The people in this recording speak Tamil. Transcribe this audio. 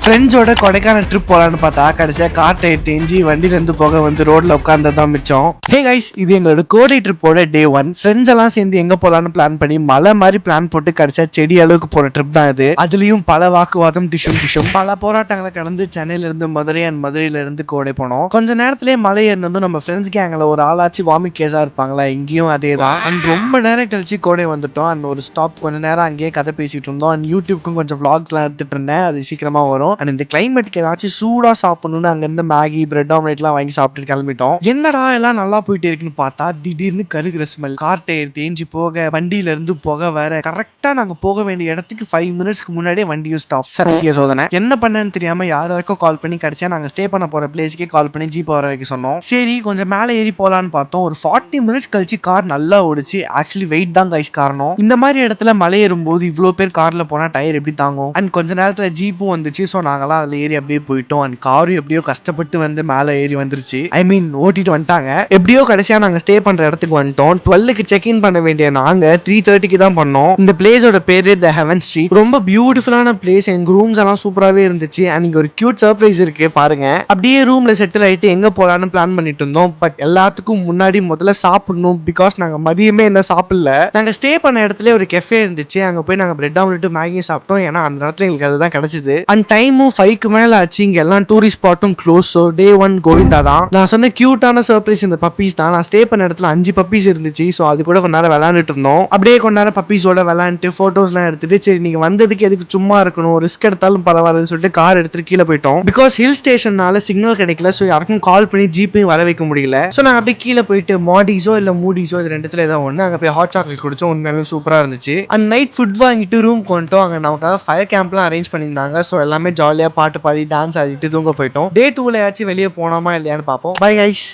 ஃப்ரெண்ட்ஸோட கொடைக்கானல் ட்ரிப் போலான்னு பார்த்தா கடைசியாக கார் டயர் தேஞ்சி வண்டியிலேருந்து போக வந்து ரோட்ல உட்காந்ததான் மிச்சம். ஹே கைஸ், இது எங்களோட கோடை ட்ரிப்போட டே 1. ஃப்ரெண்ட்ஸ் எல்லாம் சேர்ந்து எங்க போலான்னு பிளான் பண்ணி மலை மாதிரி பிளான் போட்டு கடைசியா செடி அளவுக்கு போற ட்ரிப் தான் இது. அதுலயும் பல வாக்குவாதம், டிஷும் பல போராட்டங்களை கடந்து சென்னையில இருந்து மதுரை அண்ட் மதுரையில இருந்து கோடை போனோம். கொஞ்ச நேரத்திலேயே மலை ஏறினதும் நம்ம ஃப்ரெண்ட்ஸ் கேங்ல ஒரு ஆளாச்சு வாமிட் கேஸா இருப்பாங்களா, இங்கேயும் அதே தான். அண்ட் ரொம்ப நேரம் கழிச்சு கோடை வந்துட்டோம். அண்ட் ஒரு ஸ்டாப் கொஞ்ச நேரம் அங்கேயே கதை பேசிட்டு இருந்தோம். அண்ட் யூடியூப்க்கும் கொஞ்சம் vlogsலாம் எடுத்துட்டு இருந்தேன், அது சீக்கிரமா வரும். அண்ட் இந்த கிளைமேட்டுக்கு ஏதாச்சும் சூடா சாப்பிடணும்னு அங்கிருந்து மேகி, பிரெட் ஆம்லெட்லாம் வாங்கி சாப்பிட்டு கிளம்பிட்டோம். என்னடா எல்லாம் நல்லா போயிட்டு இருக்குன்னு பார்த்தா திடீர்னு கருகிற ஸ்மெல். கார் டயர் தேஞ்சு போக, வண்டியில இருந்து புகை வேற. கரெக்டா நாங்க போக வேண்டிய இடத்துக்கு 5 மினிட்ஸ்க்கு முன்னாடியே வண்டியும் ஸ்டாப். சத்திய சோதனை. என்ன பண்ணன்னு தெரியாம யாருக்கும் கால் பண்ணி கடைசியா நாங்க ஸ்டே பண்ண போற பிளேஸ்க்கே கால் பண்ணி ஜீப் வர வைக்க சொன்னோம். சரி கொஞ்சம் மேலே ஏறி போலான்னு பார்த்தோம். ஒரு 40 மினிட்ஸ் கழிச்சு கார் நல்லா ஓடிச்சு. ஆக்சுவலி வெயிட் தான் கைஸ் காரணம். இந்த மாதிரி இடத்துல மலை ஏறும்போது இவ்வளோ பேர் கார்ல போனா டயர் எப்படி தாங்கும்? அண்ட் கொஞ்ச நேரத்துல ஜீப்பும் வந்துச்சு. ஸோ நாங்களாம் அதுல ஏறி அப்படியே போயிட்டோம். அண்ட் காரும் எப்படியோ கஷ்டப்பட்டு வந்து மேலே ஏறி வந்துருச்சு. ஐ மீன் ஓட்டிட்டு வந்துட்டாங்க. எப்படியோ கடைசியா நாங்க ஸ்டே பண்ற இடத்துக்கு வந்துட்டோம். 12க்கு செக் இன் பண்ண வேண்டிய நாங்க 3:30க்கு தான் பண்ணோம். இந்த பிளேஸோட பேரு த ஹெவன் ஸ்ட்ரீட். ரொம்ப பியூட்டிஃபுல்லான பிளேஸ். எங்க ரூம்ஸ் எல்லாம் சூப்பராகவே இருந்துச்சு. அண்ட் இங்க ஒரு கியூட் சர்ப்ரைஸ் இருக்கு பாருங்க. அப்படியே ரூம்ல செட்டில் ஆயிட்டு எங்க போலான்னு பிளான் பண்ணிட்டு இருந்தோம். பட் எல்லாத்துக்கும் முன்னாடி முதல்ல சாப்பிடணும். பிகாஸ் நாங்க மதியமே என்ன சாப்பிடல. நாங்க ஸ்டே பண்ண இடத்துல ஒரு கெஃபே இருந்துச்சு. அங்க போய் நாங்க பிரெட் ஆம்லெட் மேகி சாப்பிட்டோம். ஏன்னா அந்த இடத்துல எங்களுக்கு அதுதான் கிடைச்சது. அண்ட் டைமும் 5க்கு மேல ஆச்சு. இங்க எல்லாம் டூரிஸ்ட் ஸ்பாட்டும் க்ளோஸ். ஸோ டே 1 கோவிந்தா தான். நான் சொன்ன கியூட்டான சர்ப்ரைஸ் இந்த பப்பீஸ் தான். நான் ஸ்டே பண்ண இடத்துல 5 பப்பீஸ் இருந்துச்சு. ஸோ அது கூட கொஞ்ச நேரம் விளையாண்டுட்டு இருந்தோம். அப்படியே கொஞ்ச நேரம் பப்பீஸோட விளையாண்டுட்டு போட்டோஸ்லாம் எடுத்துட்டு சரி நீங்க வந்ததுக்கு எதுக்கு சும்மா இருக்கணும், ரிஸ்க் எடுத்தாலும் பரவாயில்லன்னு சொல்லிட்டு கார் எடுத்துட்டு கீழே போயிட்டோம். பிகாஸ் ஹில் ஸ்டேஷன்னால சிக்னல் கிடைக்கல. ஸோ யாருக்கும் கால் பண்ணி ஜீப்பையும் வர வைக்க முடியல. ஸோ நாங்கள் அப்படியே கீழே போயிட்டு மாடிஸோ இல்லை மூடிஸோ இது ரெண்டுத்துல ஏதோ ஒன்று அங்கே போய் ஹாட் சாக்லேட் குடிச்சோம். உண்மையாலுமே சூப்பராக இருந்துச்சு. அண்ட் நைட் ஃபுட் வாங்கிட்டு ரூம் கொண்டோம். அங்கே நமக்காக ஃபயர் கேம்ப்லாம் அரேஞ்ச் பண்ணியிருந்தாங்க. ஸோ எல்லாமே ஜாலியாக பாட்டு பாடி டான்ஸ் ஆடிட்டு தூங்க போயிட்டோம். டே 2ல வெளியே போனோமா இல்லையான்னு பார்ப்போம். Bye guys.